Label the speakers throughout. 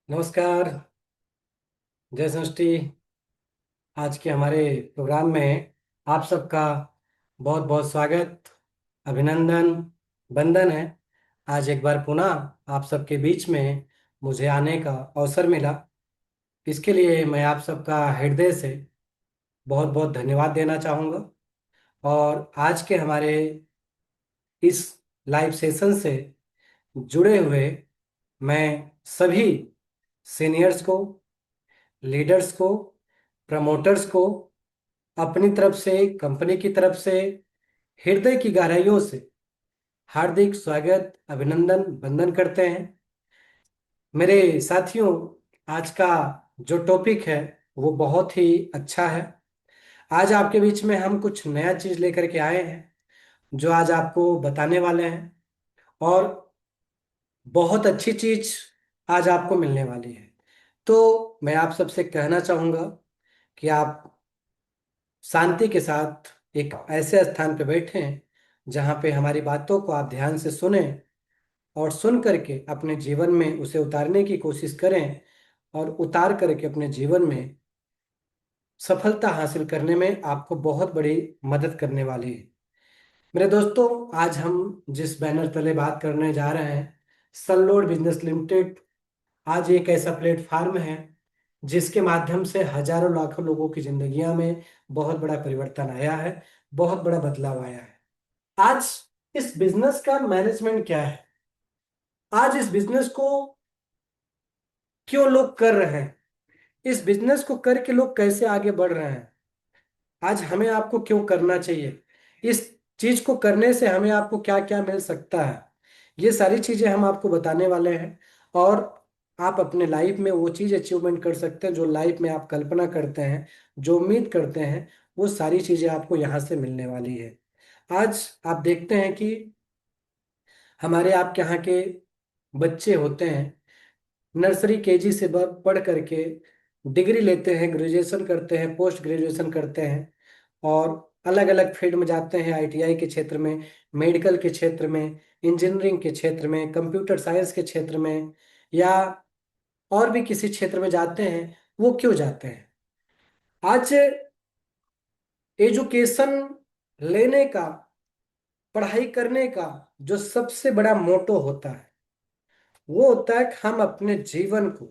Speaker 1: नमस्कार। जय सृष्टि। आज के हमारे प्रोग्राम में आप सबका बहुत बहुत स्वागत, अभिनंदन, वंदन है। आज एक बार पुनः आप सबके बीच में मुझे आने का अवसर मिला। इसके लिए मैं आप सबका हृदय से बहुत बहुत धन्यवाद देना चाहूँगा। और आज के हमारे इस लाइव सेशन से जुड़े हुए मैं सभी सीनियर्स को, लीडर्स को, प्रमोटर्स को अपनी तरफ से, कंपनी की तरफ से हृदय की गहराइयों से हार्दिक स्वागत, अभिनंदन, वंदन करते हैं। मेरे साथियों, आज का जो टॉपिक है वो बहुत ही अच्छा है। आज आपके बीच में हम कुछ नया चीज लेकर के आए हैं जो आज आपको बताने वाले हैं। और बहुत अच्छी चीज आज आपको मिलने वाली है। तो मैं आप सबसे कहना चाहूंगा कि आप शांति के साथ एक ऐसे स्थान पे बैठें जहाँ पे हमारी बातों को आप ध्यान से सुने और सुन करके अपने जीवन में उसे उतारने की कोशिश करें और उतार करके अपने जीवन में सफलता हासिल करने में आपको बहुत बड़ी मदद करने वाली है। मेरे दोस्तों, आज हम जिस बैनर तले बात करने जा रहे हैं, सनलोड बिजनेस लिमिटेड आज एक ऐसा प्लेटफॉर्म है जिसके माध्यम से हजारों लाखों लोगों की जिंदगियां में बहुत बड़ा परिवर्तन आया है, बहुत बड़ा बदलाव आया है। आज इस बिजनेस का मैनेजमेंट क्या है, आज इस बिजनेस को क्यों लोग कर रहे हैं, इस बिजनेस को करके लोग कैसे आगे बढ़ रहे हैं, आज हमें आपको क्यों करना चाहिए, इस चीज को करने से हमें आपको क्या क्या मिल सकता है, ये सारी चीजें हम आपको बताने वाले हैं। और आप अपने लाइफ में वो चीज अचीवमेंट कर सकते हैं जो लाइफ में आप कल्पना करते हैं, जो उम्मीद करते हैं, वो सारी चीजें आपको यहाँ से मिलने वाली है। आज आप देखते हैं कि हमारे आपके यहाँ के बच्चे होते हैं, नर्सरी केजी से पढ़ करके डिग्री लेते हैं, ग्रेजुएशन करते हैं, पोस्ट ग्रेजुएशन करते हैं और अलग अलग फील्ड में जाते हैं। आईटीआई के क्षेत्र में, मेडिकल के क्षेत्र में, इंजीनियरिंग के क्षेत्र में, कंप्यूटर साइंस के क्षेत्र में, या और भी किसी क्षेत्र में जाते हैं। वो क्यों जाते हैं? आज एजुकेशन लेने का, पढ़ाई करने का जो सबसे बड़ा मोटो होता है वो होता है कि हम अपने जीवन को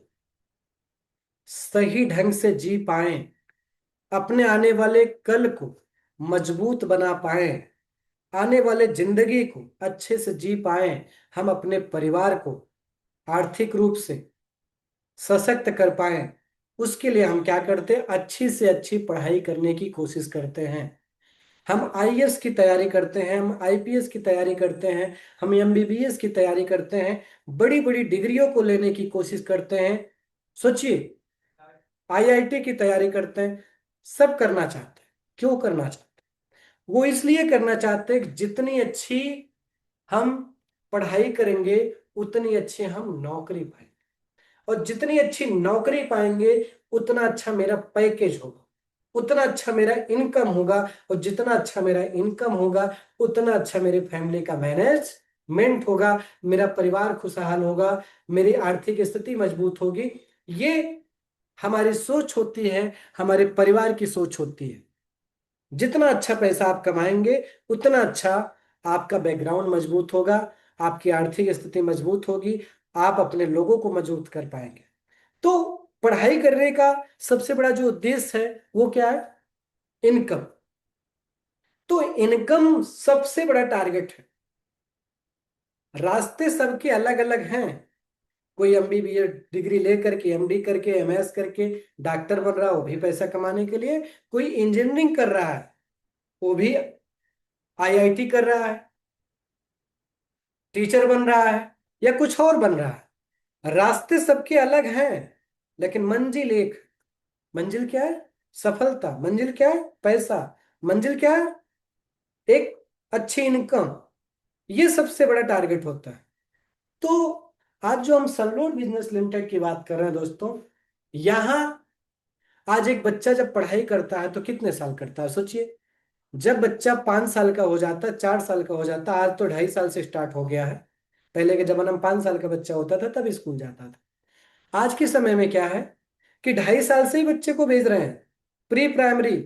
Speaker 1: सही ढंग से जी पाएं, अपने आने वाले कल को मजबूत बना पाएं, आने वाले जिंदगी को अच्छे से जी पाएं, हम अपने परिवार को आर्थिक रूप से सशक्त कर पाएं। उसके लिए हम क्या करते हैं? अच्छी से अच्छी पढ़ाई करने की कोशिश करते हैं। हम आईएएस की तैयारी करते हैं, हम आईपीएस की तैयारी करते हैं, हम एमबीबीएस की तैयारी करते हैं, बड़ी बड़ी डिग्रियों को लेने की कोशिश करते हैं। सोचिए, आईआईटी की तैयारी करते हैं, सब करना चाहते हैं। क्यों करना चाहते हैं? वो इसलिए करना चाहते हैं कि जितनी अच्छी हम पढ़ाई करेंगे उतनी अच्छी हम नौकरी पाएंगे, और जितनी अच्छी नौकरी पाएंगे उतना अच्छा मेरा पैकेज होगा, उतना अच्छा मेरा इनकम होगा, और जितना अच्छा मेरा इनकम होगा उतना अच्छा मेरे फैमिली का मैनेजमेंट होगा, मेरा परिवार खुशहाल होगा, मेरी आर्थिक स्थिति मजबूत होगी। ये हमारी सोच होती है, हमारे परिवार की सोच होती है। जितना अच्छा पैसा आप कमाएंगे उतना अच्छा आपका बैकग्राउंड मजबूत होगा, आपकी आर्थिक स्थिति मजबूत होगी, आप अपने लोगों को मजबूत कर पाएंगे। तो पढ़ाई करने का सबसे बड़ा जो उद्देश्य है वो क्या है? इनकम। तो इनकम सबसे बड़ा टारगेट है। रास्ते सबके अलग अलग हैं। कोई एमबीबीएस डिग्री लेकर के, एमडी करके, एमएस करके डॉक्टर बन रहा है, वो भी पैसा कमाने के लिए। कोई इंजीनियरिंग कर रहा है, वो भी आईआईटी कर रहा है, टीचर बन रहा है, या कुछ और बन रहा है। रास्ते सबके अलग हैं, लेकिन मंजिल एक। मंजिल क्या है? सफलता। मंजिल क्या है? पैसा। मंजिल क्या है? एक अच्छी इनकम। ये सबसे बड़ा टारगेट होता है। तो आज जो हम सनलोड बिजनेस लिमिटेड की बात कर रहे हैं दोस्तों, यहां आज एक बच्चा जब पढ़ाई करता है तो कितने साल करता है? सोचिए, जब बच्चा 5 साल का हो जाता है, 4 साल का हो जाता है, आज तो 2.5 साल से स्टार्ट हो गया है। पहले के जमाने में 5 साल का बच्चा होता था तब स्कूल जाता था। आज के समय में क्या है कि 2.5 साल से ही बच्चे को भेज रहे हैं pre primary,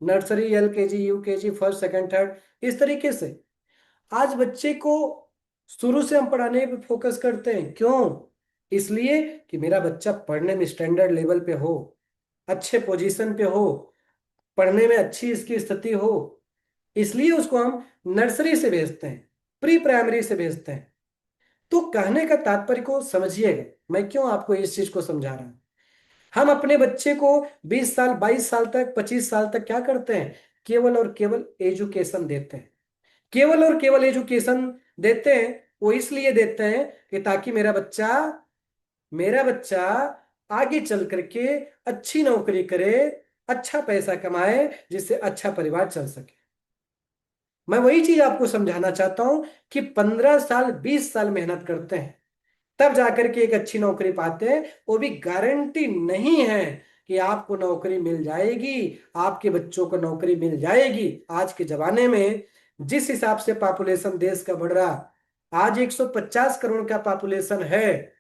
Speaker 1: nursery, LKG, UKG, first second third, इस तरीके से। आज बच्चे को शुरू से हम पढ़ाने पे फोकस करते हैं। क्यों? इसलिए कि मेरा बच्चा पढ़ने में स्टैंडर्ड लेवल पे हो, अच्छे पोजीशन पे हो, पढ़ने में अच्छी इसकी स्थिति हो। इसलिए उसको हम नर्सरी से भेजते हैं, प्री प्राइमरी से भेजते हैं। तो कहने का तात्पर्य को समझिएगा, मैं क्यों आपको इस चीज को समझा रहा हूं। हम अपने बच्चे को 20 साल, 22 साल तक, 25 साल तक क्या करते हैं? केवल और केवल एजुकेशन देते हैं। केवल और केवल एजुकेशन देते हैं। वो इसलिए देते हैं कि ताकि मेरा बच्चा आगे चल करके अच्छी नौकरी करे, अच्छा पैसा कमाए, जिससे अच्छा परिवार चल सके। मैं वही चीज आपको समझाना चाहता हूं कि 15 साल, 20 साल मेहनत करते हैं, तब जाकर के एक अच्छी नौकरी पाते हैं। वो भी गारंटी नहीं है कि आपको नौकरी मिल जाएगी, आपके बच्चों को नौकरी मिल जाएगी। आज के जमाने में जिस हिसाब से पॉपुलेशन देश का बढ़ रहा, आज 150 करोड़ का पॉपुलेशन है।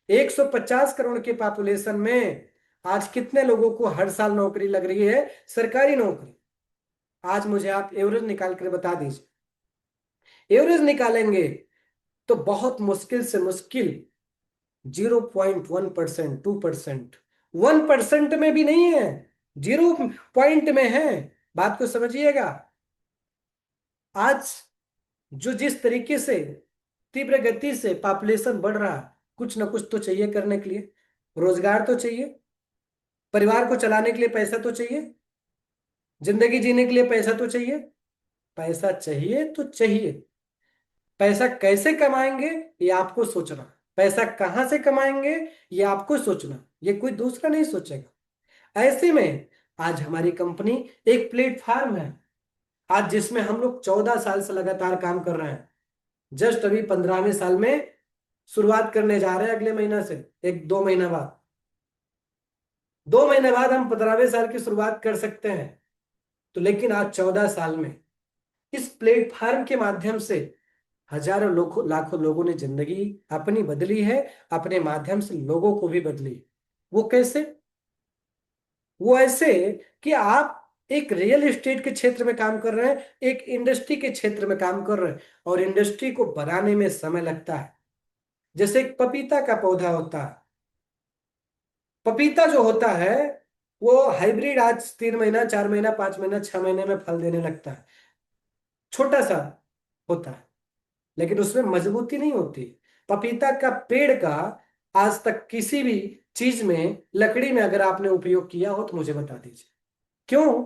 Speaker 1: 150 करोड़ के पॉपुलेशन में आज कितने लोगों को हर साल नौकरी लग रही है, सरकारी नौकरी? आज मुझे आप एवरेज निकाल कर बता दीजिए। एवरेज निकालेंगे तो बहुत मुश्किल से मुश्किल 0.1%, 2%, 1% में भी नहीं है, 0 पॉइंट में है। बात को समझिएगा। आज जो जिस तरीके से तीव्र गति से पॉपुलेशन बढ़ रहा, कुछ ना कुछ तो चाहिए करने के लिए। रोजगार तो चाहिए, परिवार को चलाने के लिए पैसा तो चाहिए, जिंदगी जीने के लिए पैसा तो चाहिए। पैसा चाहिए तो चाहिए। पैसा कैसे कमाएंगे, ये आपको सोचना। पैसा कहां से कमाएंगे, ये आपको सोचना। ये कोई दूसरा नहीं सोचेगा। ऐसे में आज हमारी कंपनी एक प्लेटफार्म है, आज जिसमें हम लोग 14 साल से लगातार काम कर रहे हैं। जस्ट अभी 15वें साल में शुरुआत करने जा रहे हैं, अगले महीना से, एक 2 महीना बाद। 2 महीने बाद हम 15वें साल की शुरुआत कर सकते हैं। तो लेकिन आज 14 साल में इस प्लेटफार्म के माध्यम से हजारों लोगों, लाखों लोगों ने जिंदगी अपनी बदली है, अपने माध्यम से लोगों को भी बदली। वो कैसे? वो ऐसे कि आप एक रियल एस्टेट के क्षेत्र में काम कर रहे हैं, एक इंडस्ट्री के क्षेत्र में काम कर रहे हैं, और इंडस्ट्री को बनाने में समय लगता है। जैसे एक पपीता का पौधा होता है। पपीता जो होता है वो हाइब्रिड आज 3 महीना, 4 महीना, 5 महीना, 6 महीने में फल देने लगता है। छोटा सा होता है, लेकिन उसमें मजबूती नहीं होती। पपीता का पेड़ का आज तक किसी भी चीज में, लकड़ी में अगर आपने उपयोग किया हो तो मुझे बता दीजिए। क्यों?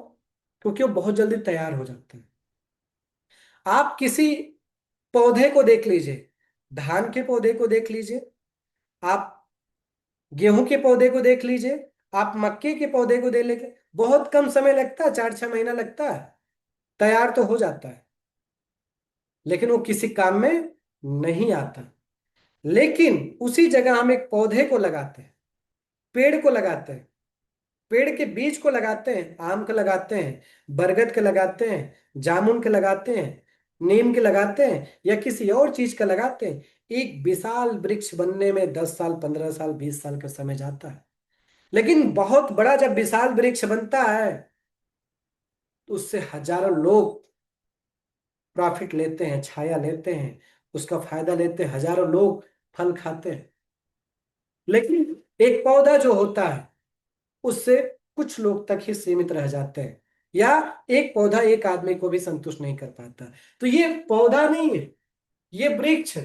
Speaker 1: क्योंकि वो बहुत जल्दी तैयार हो जाते हैं। आप किसी पौधे को देख लीजिए, धान के पौधे को देख लीजिए, आप गेहूं के पौधे को देख लीजिए, आप मक्के के पौधे को देख लीजिए, बहुत कम समय लगता है, 4-6 महीना लगता है, तैयार तो हो जाता है, लेकिन वो किसी काम में नहीं आता। लेकिन उसी जगह हम एक पौधे को लगाते हैं, पेड़ को लगाते हैं, पेड़ के बीज को लगाते हैं, आम के लगाते हैं, बरगद के लगाते हैं, जामुन के लगाते हैं, नीम के लगाते हैं, या किसी और चीज का लगाते हैं। एक विशाल वृक्ष बनने में 10 साल, 15 साल, 20 साल का समय जाता है। लेकिन बहुत बड़ा जब विशाल वृक्ष बनता है तो उससे हजारों लोग प्रॉफिट लेते हैं, छाया लेते हैं, उसका फायदा लेते हैं, हजारों लोग फल खाते हैं। लेकिन एक पौधा जो होता है उससे कुछ लोग तक ही सीमित रह जाते हैं, या एक पौधा एक आदमी को भी संतुष्ट नहीं कर पाता। तो ये पौधा नहीं है, ये वृक्ष है।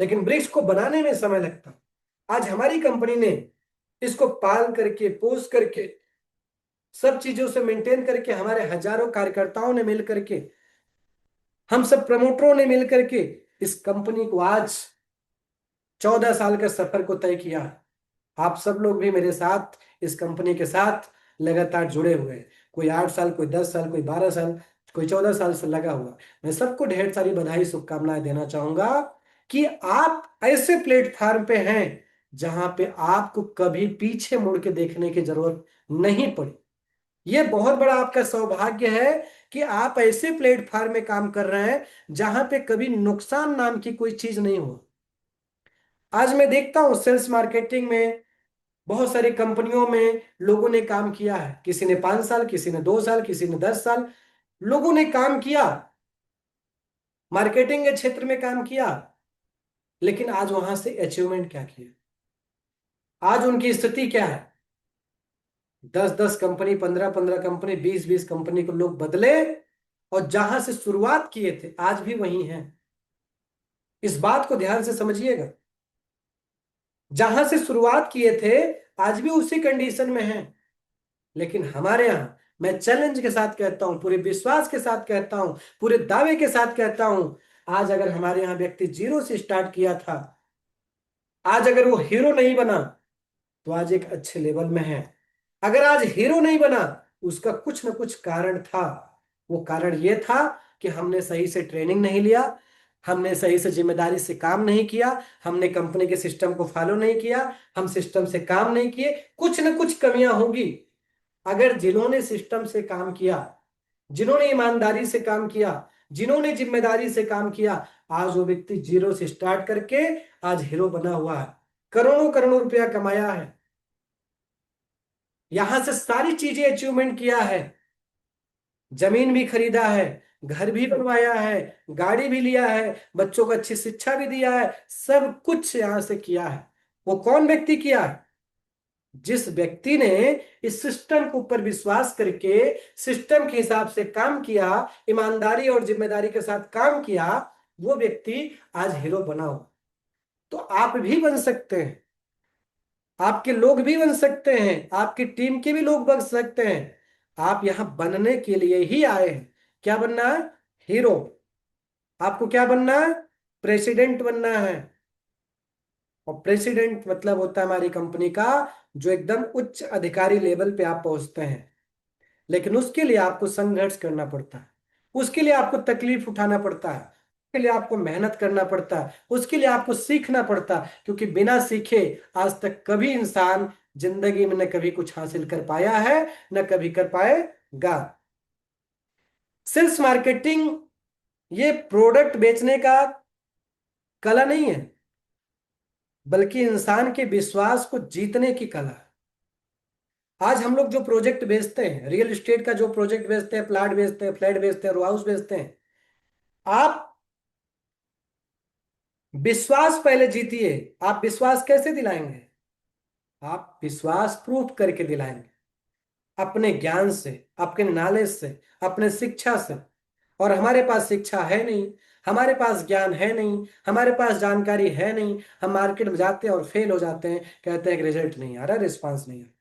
Speaker 1: लेकिन वृक्ष को बनाने में समय लगता है। आज हमारी कंपनी ने इसको पाल करके, पोस करके, सब चीजों से मेंटेन करके, हमारे हजारों कार्यकर्ताओं ने मिल करके, हम सब प्रमोटरों ने मिल करके इस कंपनी को आज 14 साल के सफर को तय किया। आप सब लोग भी मेरे साथ इस कंपनी के साथ लगातार जुड़े हुए हैं। कोई 8 साल, कोई 10 साल, कोई 12 साल, कोई 14 साल से लगा हुआ। मैं सबको ढेर सारी बधाई, शुभकामनाएं देना चाहूंगा कि आप ऐसे प्लेटफार्म पे हैं जहां पे आपको कभी पीछे मुड़ के देखने की जरूरत नहीं पड़ी। यह बहुत बड़ा आपका सौभाग्य है कि आप ऐसे प्लेटफार्म में काम कर रहे हैं जहां पे कभी नुकसान नाम की कोई चीज नहीं हो। आज मैं देखता हूँ सेल्स मार्केटिंग में बहुत सारी कंपनियों में लोगों ने काम किया है, किसी ने 5 साल, किसी ने 2 साल, किसी ने 10 साल, लोगों ने काम किया, मार्केटिंग के क्षेत्र में काम किया, लेकिन आज वहां से अचीवमेंट क्या किया? आज उनकी स्थिति क्या है? 10-10 कंपनी, 15-15 कंपनी, 20-20 कंपनी को लोग बदले, और जहां से शुरुआत किए थे आज भी वही हैं। इस बात को ध्यान से समझिएगा, जहां से शुरुआत किए थे आज भी उसी कंडीशन में हैं। लेकिन हमारे यहां, मैं चैलेंज के साथ कहता हूं, पूरे विश्वास के साथ कहता हूं, पूरे दावे के साथ कहता हूं, आज अगर हमारे यहां व्यक्ति जीरो से स्टार्ट किया था, आज अगर वो हीरो नहीं बना तो आज एक अच्छे लेवल में है। अगर आज हीरो नहीं बना, उसका कुछ ना कुछ कारण था। वो कारण ये था कि हमने सही से ट्रेनिंग नहीं लिया, हमने सही से जिम्मेदारी से काम नहीं किया, हमने कंपनी के सिस्टम को फॉलो नहीं किया, हम सिस्टम से काम नहीं किए। कुछ ना कुछ कमियां होंगी। अगर जिन्होंने सिस्टम से काम किया, जिन्होंने ईमानदारी से काम किया, जिन्होंने जिम्मेदारी से काम किया, आज वो व्यक्ति जीरो से स्टार्ट करके आज हीरो बना हुआ है, करोड़ों करोड़ों रुपया कमाया है, यहां से सारी चीजें अचीवमेंट किया है, जमीन भी खरीदा है, घर भी बनवाया है, गाड़ी भी लिया है, बच्चों को अच्छी शिक्षा भी दिया है, सब कुछ यहां से किया है। वो कौन व्यक्ति किया है? जिस व्यक्ति ने इस सिस्टम के ऊपर विश्वास करके सिस्टम के हिसाब से काम किया, ईमानदारी और जिम्मेदारी के साथ काम किया, वो व्यक्ति आज हीरो बना हो। तो आप भी बन सकते हैं, आपके लोग भी बन सकते हैं, आपकी टीम के भी लोग बन सकते हैं। आप यहां बनने के लिए ही आए हैं। क्या बनना है? हीरो। आपको क्या बनना है? प्रेसिडेंट बनना है। और प्रेसिडेंट मतलब होता है हमारी कंपनी का जो एकदम उच्च अधिकारी लेवल पे आप पहुंचते हैं। लेकिन उसके लिए आपको संघर्ष करना पड़ता है, उसके लिए आपको तकलीफ उठाना पड़ता है, उसके लिए आपको मेहनत करना पड़ता है, उसके लिए आपको सीखना पड़ता है, क्योंकि बिना सीखे आज तक कभी इंसान जिंदगी में न कभी कुछ हासिल कर पाया है, न कभी कर पाएगा। सेल्स मार्केटिंग ये प्रोडक्ट बेचने का कला नहीं है, बल्कि इंसान के विश्वास को जीतने की कला है। आज हम लोग जो प्रोजेक्ट बेचते हैं, रियल एस्टेट का जो प्रोजेक्ट बेचते हैं, प्लाट बेचते हैं, फ्लैट बेचते हैं, रो हाउस बेचते हैं, आप विश्वास पहले जीतिए। आप विश्वास कैसे दिलाएंगे? आप विश्वास प्रूफ करके दिलाएंगे, अपने ज्ञान से, अपने नॉलेज से, अपने शिक्षा से। और हमारे पास शिक्षा है नहीं, हमारे पास ज्ञान है नहीं, हमारे पास जानकारी है नहीं, हम मार्केट में जाते हैं और फेल हो जाते हैं, कहते हैं कि रिजल्ट नहीं आ रहा, रिस्पांस नहीं आ रहा।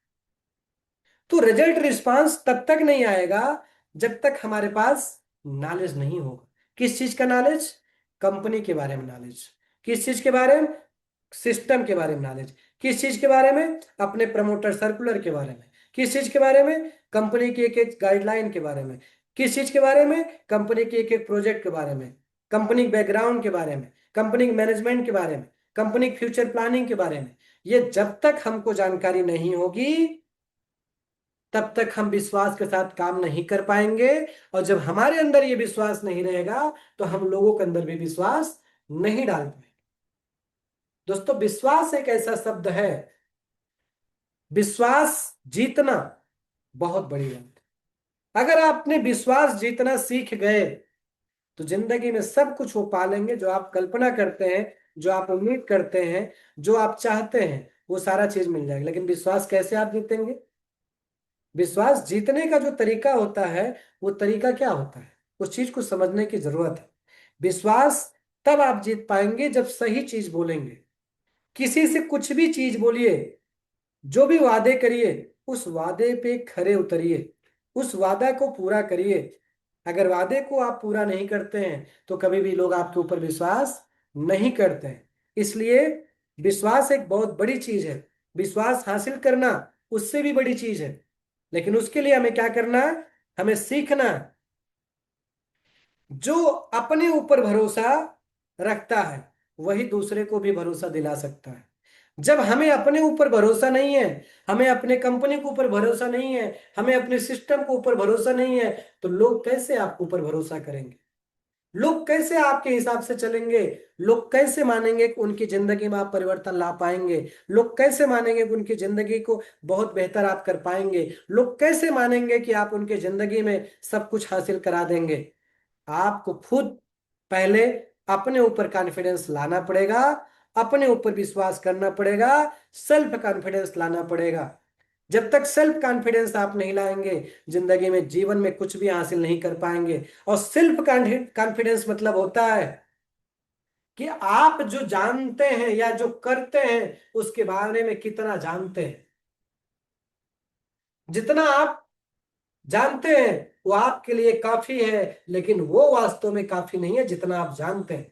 Speaker 1: तो रिजल्ट रिस्पांस तब तक नहीं आएगा जब तक हमारे पास नॉलेज नहीं होगा। किस चीज का नॉलेज? कंपनी के बारे में नॉलेज। किस चीज के बारे में? सिस्टम के बारे में नॉलेज। किस चीज के बारे में? अपने प्रमोटर सर्कुलर के बारे में। किस चीज के बारे में? कंपनी की एक एक गाइडलाइन के बारे में। किस चीज के बारे में? कंपनी के एक एक प्रोजेक्ट के बारे में, कंपनी बैकग्राउंड के बारे में, कंपनी मैनेजमेंट के बारे में, कंपनी फ्यूचर प्लानिंग के बारे में। ये जब तक हमको जानकारी नहीं होगी तब तक हम विश्वास के साथ काम नहीं कर पाएंगे। और जब हमारे अंदर ये विश्वास नहीं रहेगा तो हम लोगों के अंदर भी विश्वास नहीं डाल पाएंगे। दोस्तों, विश्वास एक ऐसा शब्द है, विश्वास जीतना बहुत बड़ी बात है। अगर आपने विश्वास जीतना सीख गए तो जिंदगी में सब कुछ वो पालेंगे जो आप कल्पना करते हैं, जो आप उम्मीद करते हैं, जो आप चाहते हैं, वो सारा चीज मिल जाएगा। लेकिन विश्वास कैसे आप जीतेंगे? विश्वास जीतने का जो तरीका होता है, वो तरीका क्या होता है, उस चीज को समझने की जरूरत है। विश्वास तब आप जीत पाएंगे जब सही चीज बोलेंगे। किसी से कुछ भी चीज बोलिए, जो भी वादे करिए, उस वादे पे खरे उतरिए, उस वादा को पूरा करिए। अगर वादे को आप पूरा नहीं करते हैं तो कभी भी लोग आपके ऊपर विश्वास नहीं करते हैं। इसलिए विश्वास एक बहुत बड़ी चीज है, विश्वास हासिल करना उससे भी बड़ी चीज है। लेकिन उसके लिए हमें क्या करना है? हमें सीखना है। जो अपने ऊपर भरोसा रखता है वही दूसरे को भी भरोसा दिला सकता है। जब हमें अपने ऊपर भरोसा नहीं है, हमें अपने कंपनी के ऊपर भरोसा नहीं है, हमें अपने सिस्टम के ऊपर भरोसा नहीं है, तो लोग कैसे आपके ऊपर भरोसा करेंगे? लोग कैसे आपके हिसाब से चलेंगे? लोग कैसे मानेंगे कि उनकी जिंदगी में आप परिवर्तन ला पाएंगे? लोग कैसे मानेंगे कि उनकी जिंदगी को बहुत बेहतर आप कर पाएंगे? लोग कैसे मानेंगे कि आप उनकी जिंदगी में सब कुछ हासिल करा देंगे? आपको खुद पहले अपने ऊपर कॉन्फिडेंस लाना पड़ेगा, अपने ऊपर विश्वास करना पड़ेगा, सेल्फ कॉन्फिडेंस लाना पड़ेगा। जब तक सेल्फ कॉन्फिडेंस आप नहीं लाएंगे, जिंदगी में, जीवन में कुछ भी हासिल नहीं कर पाएंगे। और सेल्फ कॉन्फिडेंस मतलब होता है कि आप जो जानते हैं या जो करते हैं उसके बारे में कितना जानते हैं। जितना आप जानते हैं वो आपके लिए काफी है, लेकिन वो वास्तव में काफी नहीं है जितना आप जानते हैं।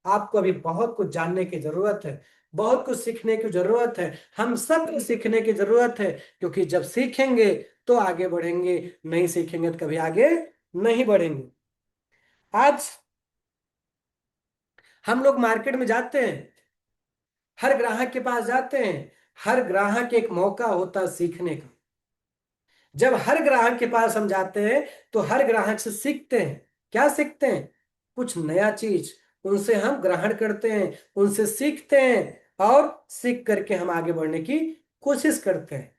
Speaker 1: आपको अभी बहुत कुछ जानने की जरूरत है, बहुत कुछ सीखने की जरूरत है। हम सब को सीखने की जरूरत है, क्योंकि जब सीखेंगे तो आगे बढ़ेंगे, नहीं सीखेंगे तो कभी आगे नहीं बढ़ेंगे। आज हम लोग मार्केट में जाते हैं, हर ग्राहक के पास जाते हैं, हर ग्राहक एक मौका होता है सीखने का। जब हर ग्राहक के पास हम जाते हैं तो हर ग्राहक से सीखते हैं। क्या सीखते हैं? कुछ नया चीज। उनसे हम ग्रहण करते हैं, उनसे सीखते हैं, और सीख करके हम आगे बढ़ने की कोशिश करते हैं।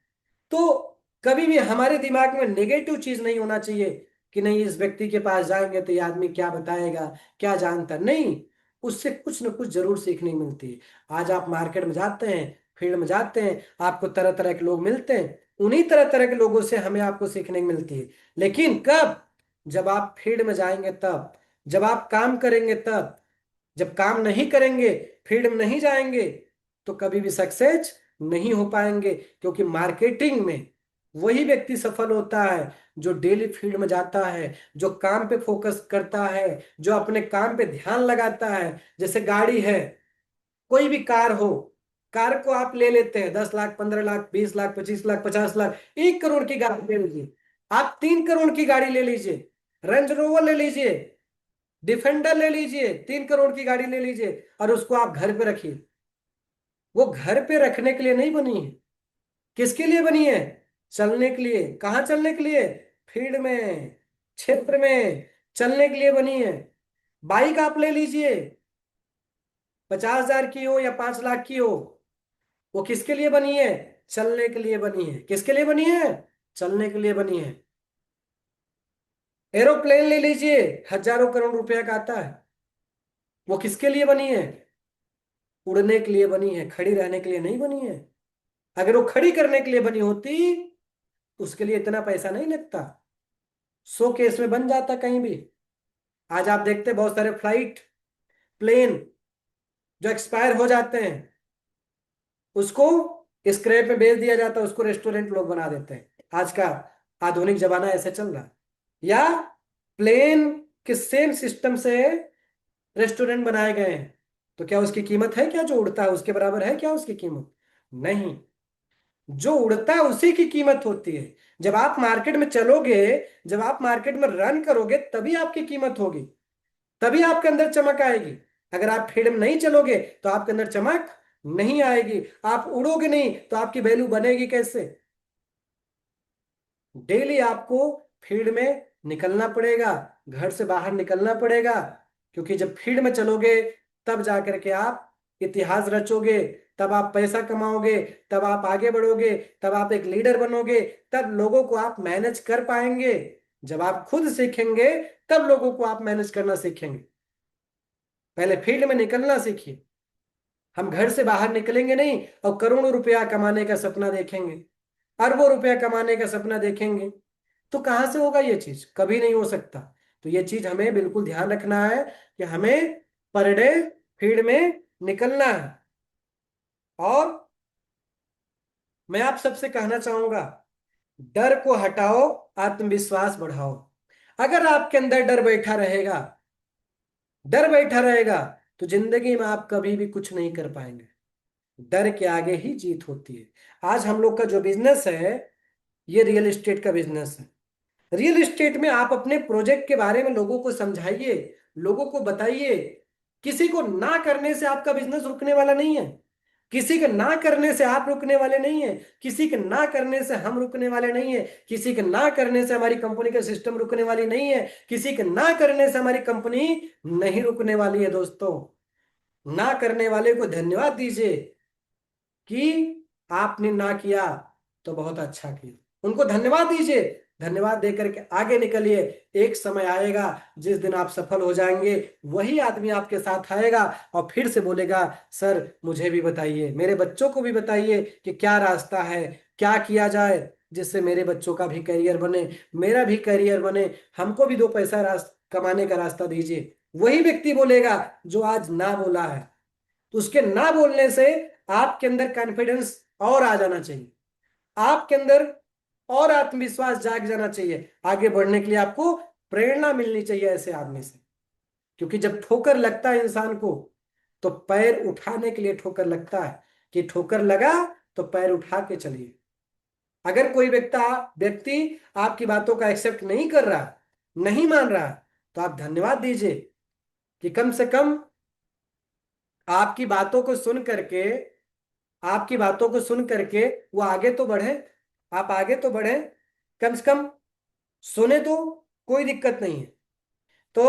Speaker 1: तो कभी भी हमारे दिमाग में नेगेटिव चीज नहीं होना चाहिए कि नहीं, इस व्यक्ति के पास जाएंगे तो ये आदमी क्या बताएगा, क्या जानता है। नहीं, उससे कुछ ना कुछ जरूर सीखने मिलती है। आज आप मार्केट में जाते हैं, फील्ड में जाते हैं, आपको तरह तरह के लोग मिलते हैं। उन्हीं तरह तरह के लोगों से हमें आपको सीखने को मिलती है। लेकिन कब? जब आप फील्ड में जाएंगे तब, जब आप काम करेंगे तब। जब काम नहीं करेंगे, फील्ड में नहीं जाएंगे, तो कभी भी सक्सेस नहीं हो पाएंगे। क्योंकि मार्केटिंग में वही व्यक्ति सफल होता है जो डेली फील्ड में जाता है, जो काम पे फोकस करता है, जो अपने काम पे ध्यान लगाता है। जैसे गाड़ी है, कोई भी कार हो, कार को आप ले लेते हैं 10 लाख, 15 लाख, 20 लाख, 25 लाख, 50 लाख, 1 करोड़ की गाड़ी ले लीजिए। आप 3 करोड़ की गाड़ी ले लीजिए, रेंज रोवर ले लीजिए, डिफेंडर ले लीजिए, 3 करोड़ की गाड़ी ले लीजिए, और उसको आप घर पे रखिए। वो घर पे रखने के लिए नहीं बनी है। किसके लिए बनी है? चलने के लिए। कहाँ चलने के लिए? फील्ड में, क्षेत्र में चलने के लिए बनी है। बाइक आप ले लीजिए, 50 हजार की हो या 5 लाख की हो, वो किसके लिए बनी है? चलने के लिए बनी है। किसके लिए बनी है? चलने के लिए बनी है। एरोप्लेन ले लीजिए, हजारों करोड़ रुपया का आता है, वो किसके लिए बनी है? उड़ने के लिए बनी है, खड़ी रहने के लिए नहीं बनी है। अगर वो खड़ी करने के लिए बनी होती, उसके लिए इतना पैसा नहीं लगता, 100 केस में बन जाता कहीं भी। आज आप देखते हैं बहुत सारे फ्लाइट, प्लेन जो एक्सपायर हो जाते हैं, उसको स्क्रैप में बेच दिया जाता है, उसको रेस्टोरेंट लोग बना देते हैं। आज का आधुनिक जमाना ऐसे चल रहा है। या प्लेन के सेम सिस्टम से रेस्टोरेंट बनाए गए हैं, तो क्या उसकी कीमत है क्या? जो उड़ता है उसके बराबर है क्या उसकी कीमत? नहीं। जो उड़ता है उसी की कीमत होती है। जब आप मार्केट में चलोगे, जब आप मार्केट में रन करोगे, तभी आपकी कीमत होगी, तभी आपके अंदर चमक आएगी। अगर आप फील्ड में नहीं चलोगे तो आपके अंदर चमक नहीं आएगी। आप उड़ोगे नहीं तो आपकी वैल्यू बनेगी कैसे? डेली आपको फील्ड में निकलना पड़ेगा, घर से बाहर निकलना पड़ेगा। क्योंकि जब फील्ड में चलोगे तब जाकर के आप इतिहास रचोगे, तब आप पैसा कमाओगे, तब आप आगे बढ़ोगे, तब आप एक लीडर बनोगे, तब लोगों को आप मैनेज कर पाएंगे। जब आप खुद सीखेंगे तब लोगों को आप मैनेज करना सीखेंगे। पहले फील्ड में निकलना सीखिए। हम घर से बाहर निकलेंगे नहीं और करोड़ों रुपया कमाने का सपना देखेंगे, अरबों रुपया कमाने का सपना देखेंगे, तो कहां से होगा? ये चीज कभी नहीं हो सकता। तो ये चीज हमें बिल्कुल ध्यान रखना है कि हमें पर डे फील्ड में निकलना है। और मैं आप सबसे कहना चाहूंगा, डर को हटाओ, आत्मविश्वास बढ़ाओ। अगर आपके अंदर डर बैठा रहेगा, डर बैठा रहेगा, तो जिंदगी में आप कभी भी कुछ नहीं कर पाएंगे। डर के आगे ही जीत होती है। आज हम लोग का जो बिजनेस है, ये रियल एस्टेट का बिजनेस है। रियल एस्टेट में आप अपने प्रोजेक्ट के बारे में लोगों को समझाइए, लोगों को बताइए। किसी को ना करने से आपका बिजनेस रुकने वाला नहीं है। किसी के ना करने से आप रुकने वाले नहीं है, किसी के ना करने से हम रुकने वाले नहीं है, किसी के ना करने से हमारी कंपनी का सिस्टम रुकने वाली नहीं है, किसी के ना करने से हमारी कंपनी नहीं रुकने वाली है। दोस्तों, ना करने वाले को धन्यवाद दीजिए कि आपने ना किया तो बहुत अच्छा किया, उनको धन्यवाद दीजिए। धन्यवाद देकर के आगे निकलिए। एक समय आएगा जिस दिन आप सफल हो जाएंगे, वही आदमी आपके साथ आएगा और फिर से बोलेगा, सर मुझे भी बताइए, मेरे बच्चों को भी बताइए कि क्या रास्ता है, क्या किया जाए जिससे मेरे बच्चों का भी करियर बने, मेरा भी करियर बने, हमको भी दो पैसा कमाने का रास्ता दीजिए। वही व्यक्ति बोलेगा जो आज ना बोला है। तो उसके ना बोलने से आपके अंदर कॉन्फिडेंस और आ जाना चाहिए, आपके अंदर और आत्मविश्वास जाग जाना चाहिए। आगे बढ़ने के लिए आपको प्रेरणा मिलनी चाहिए ऐसे आदमी से। क्योंकि जब ठोकर लगता है इंसान को, तो पैर उठाने के लिए ठोकर लगता है कि ठोकर लगा तो पैर उठा के चलिए। अगर कोई व्यक्ति आपकी बातों का एक्सेप्ट नहीं कर रहा, नहीं मान रहा, तो आप धन्यवाद दीजिए कि कम से कम आपकी बातों को सुन करके, आपकी बातों को सुन करके वो आगे तो बढ़े, आप आगे तो बढ़े, कम से कम सुने तो, कोई दिक्कत नहीं है। तो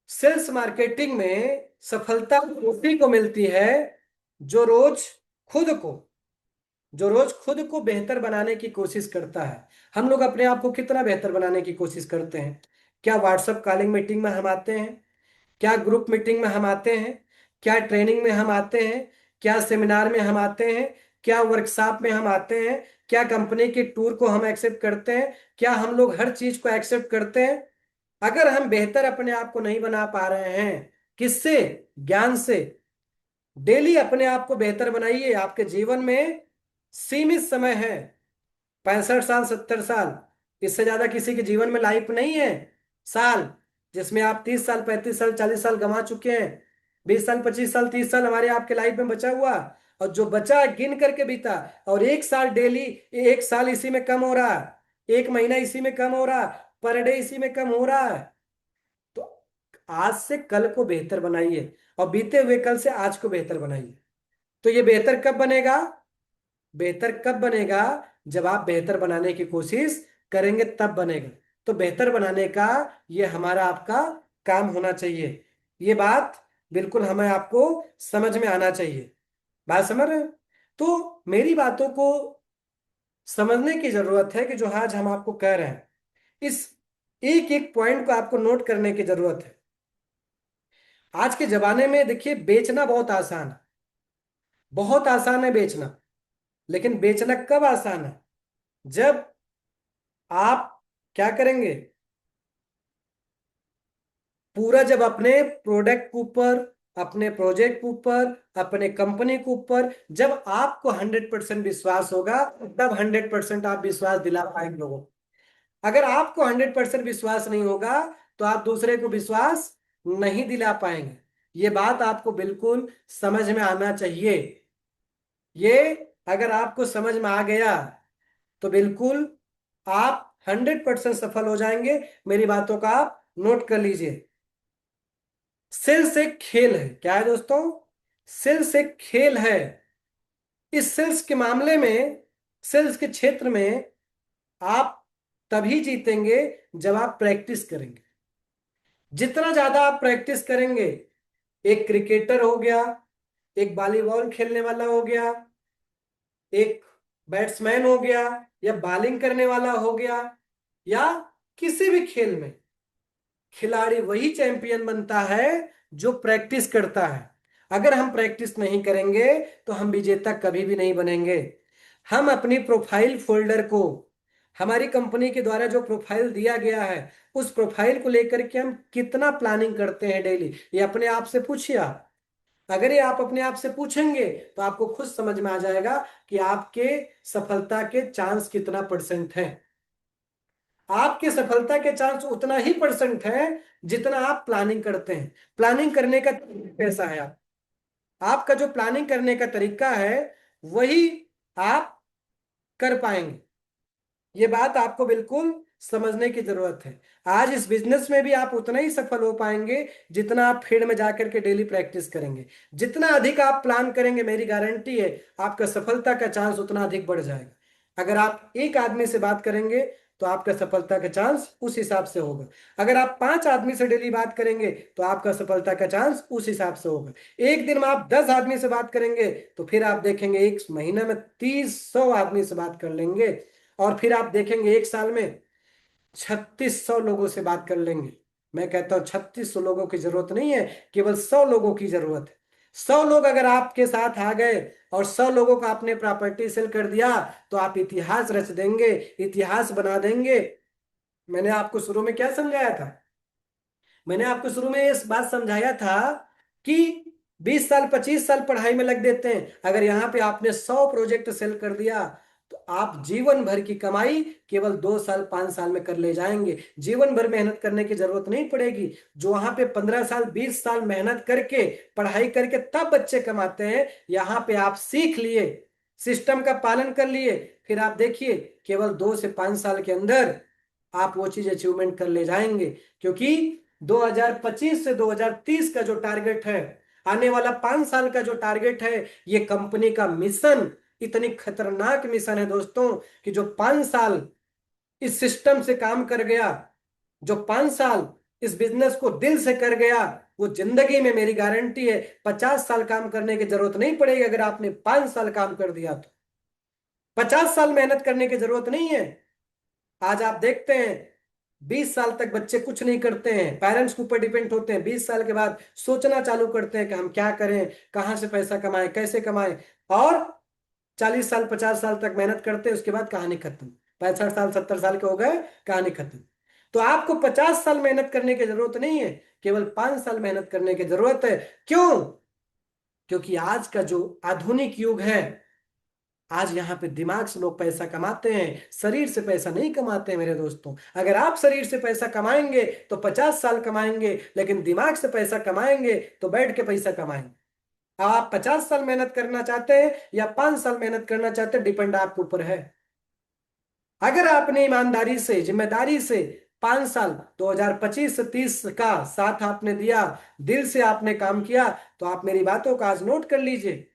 Speaker 1: सेल्स मार्केटिंग में सफलता उसी को मिलती है जो रोज खुद को बेहतर बनाने की कोशिश करता है। हम लोग अपने आप को कितना बेहतर बनाने की कोशिश करते हैं? क्या व्हाट्सएप कॉलिंग मीटिंग में हम आते हैं? क्या ग्रुप मीटिंग में हम आते हैं? क्या ट्रेनिंग में हम आते हैं? क्या सेमिनार में हम आते हैं? क्या वर्कशॉप में हम आते हैं? क्या कंपनी के टूर को हम एक्सेप्ट करते हैं? क्या हम लोग हर चीज को एक्सेप्ट करते हैं? अगर हम बेहतर अपने आप को नहीं बना पा रहे हैं, किससे? ज्ञान से। डेली अपने आप को बेहतर बनाइए। आपके जीवन में सीमित समय है, 65 साल, 70 साल, इससे ज्यादा किसी के जीवन में लाइफ नहीं है। साल जिसमें आप 30 साल, 35 साल, 40 साल गंवा चुके हैं, 20 साल, 25 साल, 30 साल हमारे आपके लाइफ में बचा हुआ, और जो बचा गिन करके बीता। और एक साल डेली, एक साल इसी में कम हो रहा है, एक महीना इसी में कम हो रहा है, पर डे इसी में कम हो रहा है। तो आज से कल को बेहतर बनाइए और बीते हुए कल से आज को बेहतर बनाइए। तो ये बेहतर कब बनेगा? बेहतर कब बनेगा? जब आप बेहतर बनाने की कोशिश करेंगे तब बनेगा। तो बेहतर बनाने का ये हमारा आपका काम होना चाहिए। ये बात बिल्कुल हमें आपको समझ में आना चाहिए। बात समझ रहे हैं? तो मेरी बातों को समझने की जरूरत है कि जो आज हम आपको कह रहे हैं, इस एक एक पॉइंट को आपको नोट करने की जरूरत है। आज के जमाने में देखिए, बेचना बहुत आसान है, बहुत आसान है बेचना। लेकिन बेचना कब आसान है? जब आप क्या करेंगे? पूरा जब अपने प्रोडक्ट के ऊपर, अपने प्रोजेक्ट के ऊपर, अपने कंपनी के ऊपर जब आपको 100% विश्वास होगा, तब 100% आप विश्वास दिला पाएंगे लोगों को। अगर आपको 100% विश्वास नहीं होगा, तो आप दूसरे को विश्वास नहीं दिला पाएंगे। ये बात आपको बिल्कुल समझ में आना चाहिए। ये अगर आपको समझ में आ गया, तो बिल्कुल आप 100% सफल हो जाएंगे। मेरी बातों का आप नोट कर लीजिए। सेल्स एक खेल है। क्या है दोस्तों? सेल्स एक खेल है। इस सेल्स के मामले में, सेल्स के क्षेत्र में आप तभी जीतेंगे जब आप प्रैक्टिस करेंगे। जितना ज्यादा आप प्रैक्टिस करेंगे, एक क्रिकेटर हो गया, एक वॉलीबॉल खेलने वाला हो गया, एक बैट्समैन हो गया, या बॉलिंग करने वाला हो गया, या किसी भी खेल में खिलाड़ी वही चैंपियन बनता है जो प्रैक्टिस करता है। अगर हम प्रैक्टिस नहीं करेंगे तो हम विजेता कभी भी नहीं बनेंगे। हम अपनी प्रोफाइल फोल्डर को, हमारी कंपनी के द्वारा जो प्रोफाइल दिया गया है, उस प्रोफाइल को लेकर के हम कितना प्लानिंग करते हैं डेली, ये अपने आप से पूछिए आप। अगर ये आप अपने आप से पूछेंगे तो आपको खुद समझ में आ जाएगा कि आपके सफलता के चांस कितना परसेंट है। आपके सफलता के चांस उतना ही परसेंट है जितना आप प्लानिंग करते हैं। प्लानिंग करने का कैसा है? आपका जो प्लानिंग करने का तरीका है, वही आप कर पाएंगे। ये बात आपको बिल्कुल समझने की जरूरत है। आज इस बिजनेस में भी आप उतना ही सफल हो पाएंगे जितना आप फील्ड में जाकर के डेली प्रैक्टिस करेंगे। जितना अधिक आप प्लान करेंगे, मेरी गारंटी है आपका सफलता का चांस उतना अधिक बढ़ जाएगा। अगर आप एक आदमी से बात करेंगे तो आपका सफलता का चांस उस हिसाब से होगा। अगर आप 5 आदमी से डेली बात करेंगे तो आपका सफलता का चांस उस हिसाब से होगा। एक दिन में आप 10 आदमी से बात करेंगे तो फिर आप देखेंगे एक महीने में 30-100 आदमी से बात कर लेंगे, और फिर आप देखेंगे एक साल में 3600 लोगों से बात कर लेंगे। मैं कहता हूं 3600 लोगों की जरूरत नहीं है, केवल 100 लोगों की जरूरत है। 100 लोग अगर आपके साथ आ गए और 100 लोगों को आपने प्रॉपर्टी सेल कर दिया तो आप इतिहास रच देंगे, इतिहास बना देंगे। मैंने आपको शुरू में क्या समझाया था? मैंने आपको शुरू में इस बात समझाया था कि 20 साल 25 साल पढ़ाई में लग देते हैं, अगर यहाँ पे आपने 100 प्रोजेक्ट सेल कर दिया तो आप जीवन भर की कमाई केवल 2 साल 5 साल में कर ले जाएंगे। जीवन भर मेहनत करने की जरूरत नहीं पड़ेगी। जो वहां पे 15 साल 20 साल मेहनत करके पढ़ाई करके तब बच्चे कमाते हैं, यहाँ पे आप सीख लिए, सिस्टम का पालन कर लिए, फिर आप देखिए केवल 2 से 5 साल के अंदर आप वो चीज अचीवमेंट कर ले जाएंगे। क्योंकि 2025 से 2030 का जो टारगेट है, आने वाला 5 साल का जो टारगेट है, ये कंपनी का मिशन इतनी खतरनाक मिशन है दोस्तों कि जो 5 साल इस सिस्टम से काम कर गया, जो 5 साल इस बिजनेस को दिल से कर गया, वो जिंदगी में, मेरी गारंटी है, 50 साल काम करने की जरूरत नहीं पड़ेगी। अगर आपने 5 साल काम कर दिया तो 50 साल मेहनत करने की जरूरत नहीं है। आज आप देखते हैं 20 साल तक बच्चे कुछ नहीं करते हैं, पेरेंट्स के ऊपर डिपेंड होते हैं। 20 साल के बाद सोचना चालू करते हैं कि हम क्या करें, कहां से पैसा कमाएं, कैसे कमाएं, और 40 साल 50 साल तक मेहनत करते हैं, उसके बाद कहानी खत्म। 65 साल 70 साल के हो गए, कहानी खत्म। तो आपको 50 साल मेहनत करने की जरूरत नहीं है, केवल 5 साल मेहनत करने की जरूरत है। क्यों? क्योंकि आज का जो आधुनिक युग है, आज यहाँ पे दिमाग से लोग पैसा कमाते हैं, शरीर से पैसा नहीं कमाते हैं मेरे दोस्तों। अगर आप शरीर से पैसा कमाएंगे तो 50 साल कमाएंगे, लेकिन दिमाग से पैसा कमाएंगे तो बैठ के पैसा कमाएंगे। अब आप 50 साल मेहनत करना चाहते हैं या 5 साल मेहनत करना चाहते हैं, डिपेंड आपके ऊपर है। अगर आपने ईमानदारी से, जिम्मेदारी से 5 साल 2025 से 30 का साथ आपने दिया, दिल से आपने काम किया, तो आप मेरी बातों का आज नोट कर लीजिए।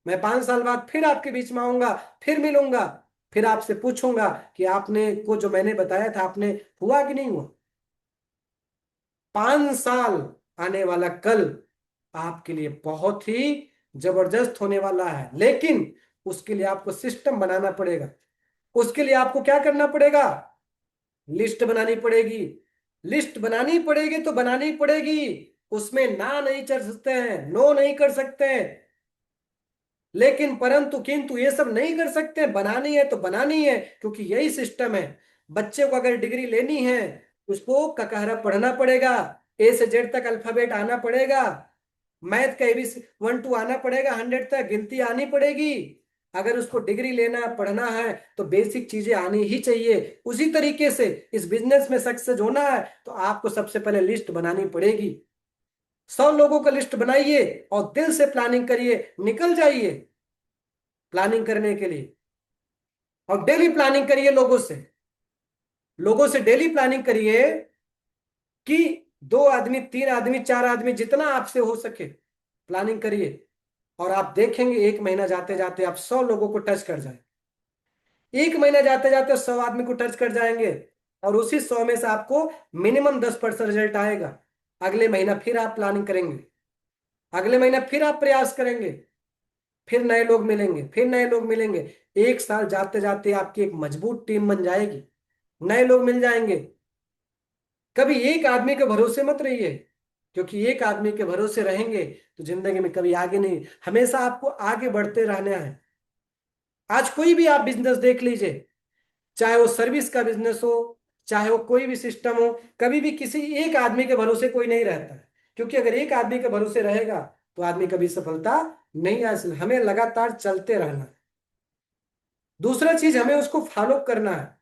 Speaker 1: मैं 5 साल बाद फिर आपके बीच में आऊंगा, फिर मिलूंगा, फिर आपसे पूछूंगा कि आपने को जो मैंने बताया था आपने हुआ कि नहीं हुआ। 5 साल, आने वाला कल आपके लिए बहुत ही जबरदस्त होने वाला है, लेकिन उसके लिए आपको सिस्टम बनाना पड़ेगा। उसके लिए आपको क्या करना पड़ेगा? लिस्ट बनानी पड़ेगी। लिस्ट बनानी पड़ेगी तो बनानी पड़ेगी, उसमें ना नहीं चढ़ सकते हैं, नो नहीं कर सकते हैं, लेकिन परंतु किंतु ये सब नहीं कर सकते। बनानी है तो बनानी है, क्योंकि यही सिस्टम है। बच्चे को अगर डिग्री लेनी है, उसको ककहरा पढ़ना पड़ेगा, ए से जेड तक अल्फाबेट आना पड़ेगा, मैथ का एबीसी 1 2 आना पड़ेगा, 100 तक गिनती आनी पड़ेगी। अगर उसको डिग्री लेना पढ़ना है तो बेसिक चीजें आनी ही चाहिए। उसी तरीके से इस बिजनेस में सक्सेस होना है तो आपको सबसे पहले लिस्ट बनानी पड़ेगी। 100 लोगों का लिस्ट बनाइए और दिल से प्लानिंग करिए, निकल जाइए प्लानिंग करने के लिए, और डेली प्लानिंग करिए लोगों से। लोगों से डेली प्लानिंग करिए कि 2 आदमी 3 आदमी 4 आदमी जितना आपसे हो सके प्लानिंग करिए, और आप देखेंगे एक महीना जाते जाते आप 100 लोगों को टच कर जाए। एक महीना जाते जाते 100 आदमी को टच कर जाएंगे, और उसी 100 में से आपको मिनिमम 10% रिजल्ट आएगा। अगले महीना फिर आप प्लानिंग करेंगे, अगले महीना फिर आप प्रयास करेंगे, फिर नए लोग मिलेंगे, फिर नए लोग मिलेंगे। एक साल जाते जाते आपकी एक मजबूत टीम बन जाएगी, नए लोग मिल जाएंगे। कभी एक आदमी के भरोसे मत रहिए, क्योंकि एक आदमी के भरोसे रहेंगे तो जिंदगी में कभी आगे नहीं, हमेशा आपको आगे बढ़ते रहना है। आज कोई भी आप बिजनेस देख लीजिए, चाहे वो सर्विस का बिजनेस हो, चाहे वो कोई भी सिस्टम हो, कभी भी किसी एक आदमी के भरोसे कोई नहीं रहता है। क्योंकि अगर एक आदमी के भरोसे रहेगा तो आदमी कभी सफलता नहीं हासिल, हमें लगातार चलते रहना है। दूसरा चीज हमें उसको फॉलो करना है।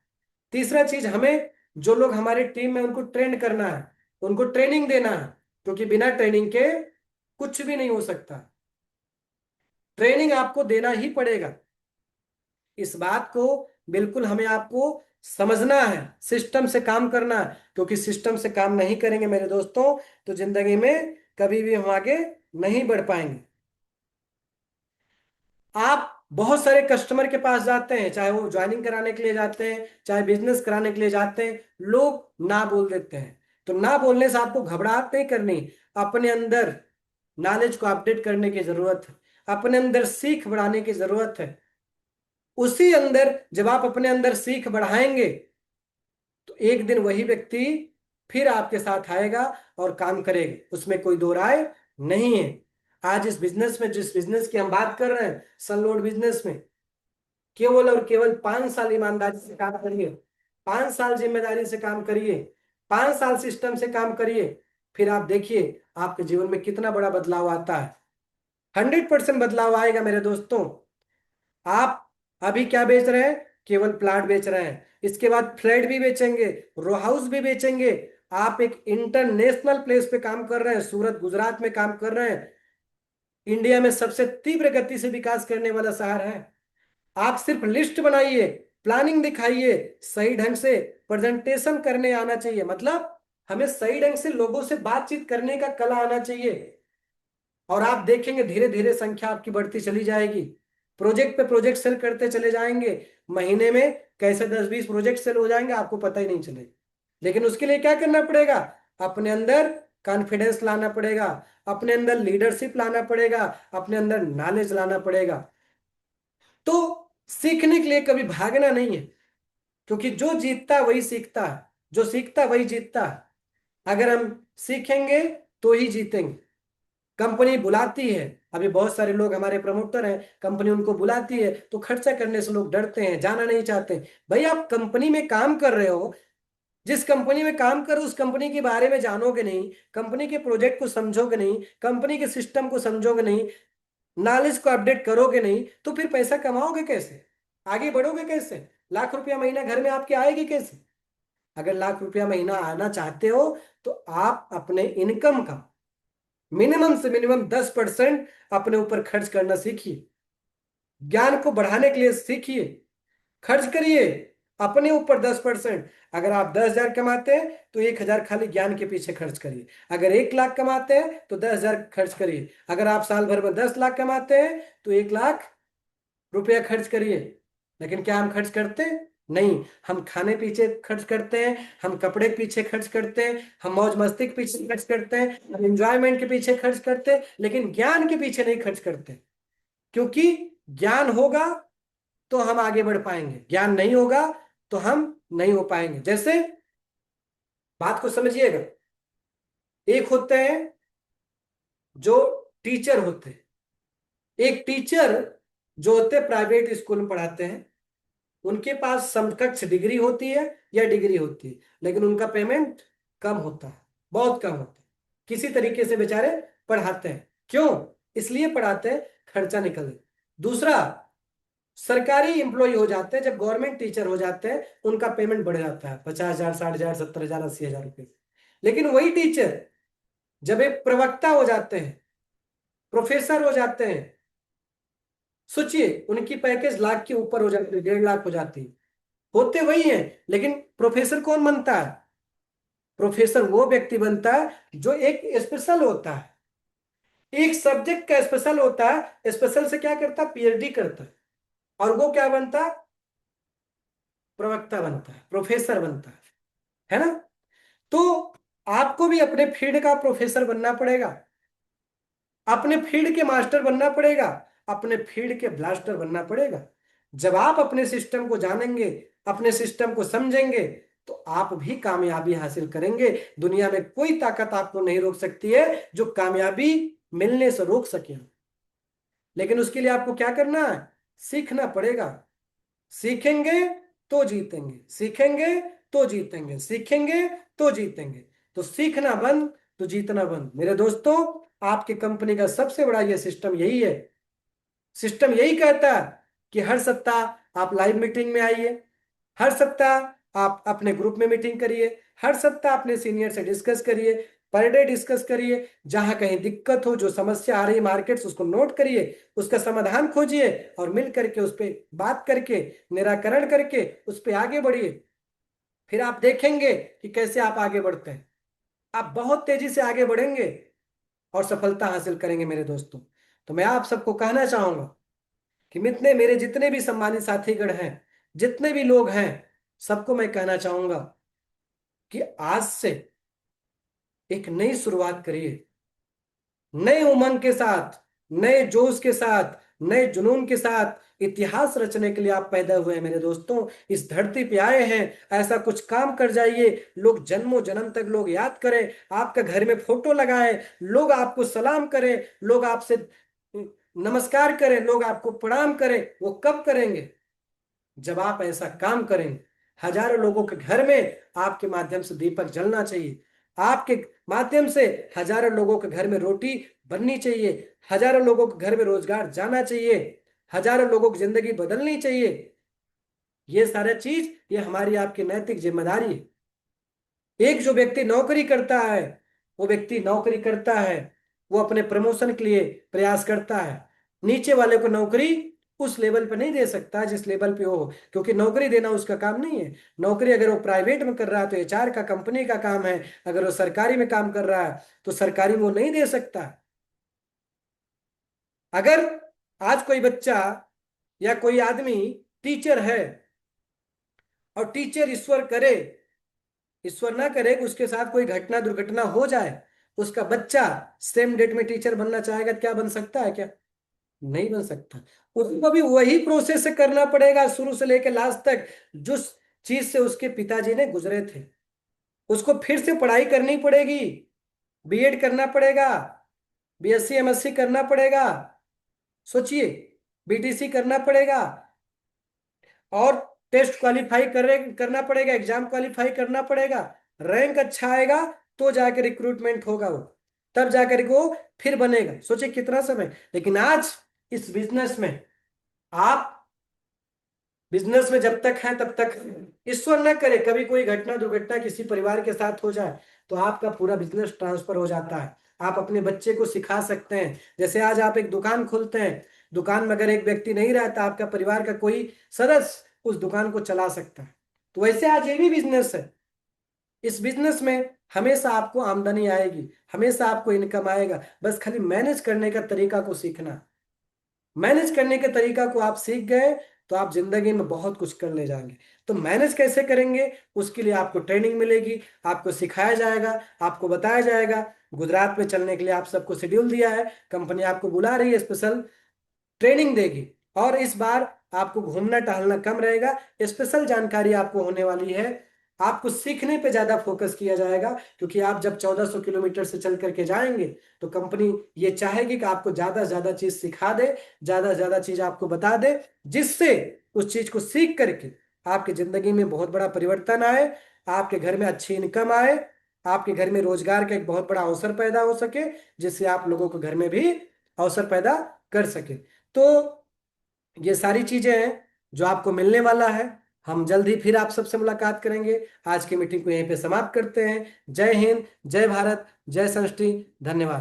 Speaker 1: तीसरा चीज हमें जो लोग हमारे टीम में उनको ट्रेन करना है, उनको ट्रेनिंग देना है, क्योंकि बिना ट्रेनिंग के कुछ भी नहीं हो सकता। ट्रेनिंग आपको देना ही पड़ेगा। इस बात को बिल्कुल हमें आपको समझना है, सिस्टम से काम करना है, क्योंकि सिस्टम से काम नहीं करेंगे मेरे दोस्तों तो जिंदगी में कभी भी हम आगे नहीं बढ़ पाएंगे। आप बहुत सारे कस्टमर के पास जाते हैं, चाहे वो ज्वाइनिंग कराने के लिए जाते हैं, चाहे बिजनेस कराने के लिए जाते हैं, लोग ना बोल देते हैं। तो ना बोलने से आपको घबराहट नहीं करनी, अपने अंदर नॉलेज को अपडेट करने की जरूरत है, अपने अंदर सीख बढ़ाने की जरूरत है। उसी अंदर जब आप अपने अंदर सीख बढ़ाएंगे तो एक दिन वही व्यक्ति फिर आपके साथ आएगा और काम करेगा, उसमें कोई दो राय नहीं है। आज इस बिजनेस में, जिस बिजनेस की हम बात कर रहे हैं, सनलोड बिजनेस में, केवल और केवल 5 साल ईमानदारी से काम करिए, 5 साल जिम्मेदारी से काम करिए, 5 साल सिस्टम से काम करिए, फिर आप देखिए आपके जीवन में कितना बड़ा बदलाव आता है। 100% बदलाव आएगा मेरे दोस्तों। आप अभी क्या बेच रहे हैं? केवल प्लाट बेच रहे हैं, इसके बाद फ्लैट भी बेचेंगे, रो हाउस भी बेचेंगे। आप एक इंटरनेशनल प्लेस पे काम कर रहे हैं, सूरत गुजरात में काम कर रहे हैं, इंडिया में सबसे तीव्र गति से विकास करने वाला शहर है। आप सिर्फ लिस्ट बनाइए, प्लानिंग दिखाइए, सही ढंग से प्रेजेंटेशन करने आना चाहिए, मतलब हमें सही ढंग से लोगों से बातचीत करने का कला आना चाहिए। और आप देखेंगे धीरे धीरे संख्या आपकी बढ़ती चली जाएगी, प्रोजेक्ट पे प्रोजेक्ट सेल करते चले जाएंगे, महीने में कैसे 10-20 प्रोजेक्ट सेल हो जाएंगे आपको पता ही नहीं चलेगा। लेकिन उसके लिए क्या करना पड़ेगा? अपने अंदर कॉन्फिडेंस लाना पड़ेगा, अपने अंदर लीडरशिप लाना पड़ेगा, अपने अंदर नॉलेज लाना पड़ेगा। तो सीखने के लिए कभी भागना नहीं है, क्योंकि जो जीतता है वही सीखता है, जो सीखता है वही जीतता है। अगर हम सीखेंगे तो ही जीतेंगे। कंपनी बुलाती है, अभी बहुत सारे लोग हमारे प्रमोटर हैं, कंपनी उनको बुलाती है तो खर्चा करने से लोग डरते हैं, जाना नहीं चाहते। भाई आप कंपनी में काम कर रहे हो, जिस कंपनी में काम करो उस कंपनी के बारे में जानोगे नहीं, कंपनी के प्रोजेक्ट को समझोगे नहीं, कंपनी के सिस्टम को समझोगे नहीं, नॉलेज को अपडेट करोगे नहीं, तो फिर पैसा कमाओगे कैसे? आगे बढ़ोगे कैसे? लाख रुपया महीना घर में आपके आएगी कैसे? अगर लाख रुपया महीना आना चाहते हो तो आप अपने इनकम का मिनिमम से मिनिमम 10% अपने ऊपर खर्च करना सीखिए, ज्ञान को बढ़ाने के लिए सीखिए, खर्च करिए अपने ऊपर 10%। अगर आप 10,000 कमाते हैं तो 1,000 खाली ज्ञान के पीछे खर्च करिए। अगर 1 लाख कमाते हैं तो 10,000 खर्च करिए। अगर आप साल भर में 10 लाख कमाते हैं तो 1 लाख रुपया खर्च करिए। लेकिन क्या हम खर्च करते हैं? नहीं, हम खाने पीछे खर्च करते हैं, हम कपड़े के पीछे खर्च करते हैं, हम मौज मस्ती के पीछे खर्च करते हैं, हम एंजॉयमेंट के पीछे खर्च करते हैं, लेकिन ज्ञान के पीछे नहीं खर्च करते। क्योंकि ज्ञान होगा तो हम आगे बढ़ पाएंगे, ज्ञान नहीं होगा तो हम नहीं हो पाएंगे। जैसे बात को समझिएगा, एक होते हैं जो टीचर होते हैं, एक टीचर जो होते हैं प्राइवेट स्कूल में पढ़ाते हैं, उनके पास समकक्ष डिग्री होती है या डिग्री होती है, लेकिन उनका पेमेंट कम होता है, बहुत कम होता है। किसी तरीके से बेचारे पढ़ाते हैं, क्यों? इसलिए पढ़ाते हैं खर्चा निकले। दूसरा, सरकारी एम्प्लॉय हो जाते हैं, जब गवर्नमेंट टीचर हो जाते हैं उनका पेमेंट बढ़ जाता है 50,000, 60,000, 70,000, 80,000 रुपये। लेकिन वही टीचर जब एक प्रवक्ता हो जाते हैं, प्रोफेसर हो जाते हैं, सोचिए उनकी पैकेज लाख के ऊपर हो जाती है, 1.5 लाख हो जाती है। होते वही हैं, लेकिन प्रोफेसर कौन बनता है? प्रोफेसर वो व्यक्ति बनता है जो एक स्पेशल होता है, एक सब्जेक्ट का स्पेशल होता है। स्पेशल से क्या करता है? पीएचडी करता है। और वो क्या बनता है? प्रवक्ता बनता है, प्रोफेसर बनता है ना? तो आपको भी अपने फील्ड का प्रोफेसर बनना पड़ेगा, अपने फील्ड के मास्टर बनना पड़ेगा, अपने फील्ड के ब्लास्टर बनना पड़ेगा। जब आप अपने सिस्टम को जानेंगे, अपने सिस्टम को समझेंगे, तो आप भी कामयाबी हासिल करेंगे। दुनिया में कोई ताकत आपको नहीं रोक सकती है जो कामयाबी मिलने से रोक सके। लेकिन उसके लिए आपको क्या करना है? सीखना पड़ेगा। सीखेंगे तो जीतेंगे, सीखेंगे तो जीतेंगे, सीखेंगे तो जीतेंगे। तो सीखना बंद तो जीतना बंद। मेरे दोस्तों, आपके कंपनी का सबसे बड़ा ये सिस्टम यही है। सिस्टम यही कहता है कि हर सप्ताह आप लाइव मीटिंग में आइए, हर सप्ताह आप अपने ग्रुप में मीटिंग करिए, हर सप्ताह अपने सीनियर से डिस्कस करिए, पर डे डिस्कस करिए। जहां कहीं दिक्कत हो, जो समस्या आ रही मार्केट से, उसको नोट करिए, उसका समाधान खोजिए और मिल करके उस पर बात करके, निराकरण करके उस पर आगे बढ़िए। फिर आप देखेंगे कि कैसे आप आगे बढ़ते हैं। आप बहुत तेजी से आगे बढ़ेंगे और सफलता हासिल करेंगे मेरे दोस्तों। तो मैं आप सबको कहना चाहूंगा कि मितने मेरे जितने भी सम्मानित साथीगण हैं, जितने भी लोग हैं, सबको मैं कहना चाहूंगा कि आज से एक नई शुरुआत करिए। नए उमंग के साथ, नए जोश के साथ, नए जुनून के साथ इतिहास रचने के लिए आप पैदा हुए हैं मेरे दोस्तों। इस धरती पे आए हैं, ऐसा कुछ काम कर जाइए, लोग जन्मों जन्म तक लोग याद करें, आपका घर में फोटो लगाए, लोग आपको सलाम करें, लोग आपसे नमस्कार करें, लोग आपको प्रणाम करें। वो कब करेंगे? जब आप ऐसा काम करेंगे। हजारों लोगों के घर में आपके माध्यम से दीपक जलना चाहिए, आपके माध्यम से हजारों लोगों के घर में रोटी बननी चाहिए, हजारों लोगों के घर में रोजगार जाना चाहिए, हजारों लोगों की जिंदगी बदलनी चाहिए। ये सारा चीज, ये हमारी आपकी नैतिक जिम्मेदारी है। एक जो व्यक्ति नौकरी करता है, वो व्यक्ति नौकरी करता है, वो अपने प्रमोशन के लिए प्रयास करता है। नीचे वाले को नौकरी उस लेवल पे नहीं दे सकता जिस लेवल पे वो हो, क्योंकि नौकरी देना उसका काम नहीं है। नौकरी अगर वो प्राइवेट में कर रहा है तो एचआर का, कंपनी का काम है। अगर वो सरकारी में काम कर रहा है तो सरकारी में वो नहीं दे सकता। अगर आज कोई बच्चा या कोई आदमी टीचर है, और टीचर ईश्वर करे, ईश्वर ना करे कि उसके साथ कोई घटना दुर्घटना हो जाए, उसका बच्चा सेम डेट में टीचर बनना चाहेगा, क्या बन सकता है क्या? नहीं बन सकता। उसको भी वही प्रोसेस से करना पड़ेगा शुरू से लेकर लास्ट तक, जिस चीज से उसके पिताजी ने गुजरे थे। उसको फिर से पढ़ाई करनी पड़ेगी, बीएड करना पड़ेगा, बीएससी एमएससी करना पड़ेगा, सोचिए, बीटीसी करना पड़ेगा, और टेस्ट क्वालिफाई करना पड़ेगा, एग्जाम क्वालिफाई करना पड़ेगा। रैंक अच्छा आएगा तो जाकर रिक्रूटमेंट होगा, वो तब जाकर वो फिर बनेगा। सोचिए कितना समय। लेकिन आज इस बिजनेस में, आप बिजनेस में जब तक हैं तब तक, ईश्वर न करे कभी कोई घटना दुर्घटना किसी परिवार के साथ हो जाए तो आपका पूरा बिजनेस ट्रांसफर हो जाता है। आप अपने बच्चे को सिखा सकते हैं। जैसे आज आप एक दुकान खोलते हैं, दुकान में अगर एक व्यक्ति नहीं रहता, आपका परिवार का कोई सदस्य उस दुकान को चला सकता है। तो वैसे आज ये भी बिजनेस है। इस बिजनेस में हमेशा आपको आमदनी आएगी, हमेशा आपको इनकम आएगा, बस खाली मैनेज करने का तरीका को सीखना। मैनेज करने के तरीका को आप सीख गए तो आप जिंदगी में बहुत कुछ कर ले जाएंगे। तो मैनेज कैसे करेंगे, उसके लिए आपको ट्रेनिंग मिलेगी, आपको सिखाया जाएगा, आपको बताया जाएगा। गुजरात में चलने के लिए आप सबको शेड्यूल दिया है, कंपनी आपको बुला रही है, स्पेशल ट्रेनिंग देगी। और इस बार आपको घूमना टहलना कम रहेगा, स्पेशल जानकारी आपको होने वाली है। आपको सीखने पे ज्यादा फोकस किया जाएगा, क्योंकि आप जब 1400 किलोमीटर से चल करके जाएंगे तो कंपनी ये चाहेगी कि आपको ज्यादा से ज्यादा चीज सिखा दे, ज्यादा से ज्यादा चीज आपको बता दे, जिससे उस चीज को सीख करके आपकी जिंदगी में बहुत बड़ा परिवर्तन आए, आपके घर में अच्छी इनकम आए, आपके घर में रोजगार का एक बहुत बड़ा अवसर पैदा हो सके, जिससे आप लोगों को घर में भी अवसर पैदा कर सके। तो ये सारी चीजें हैं जो आपको मिलने वाला है। हम जल्द ही फिर आप सबसे मुलाकात करेंगे। आज की मीटिंग को यहीं पे समाप्त करते हैं। जय हिंद, जय भारत, जय संस्कृति, धन्यवाद।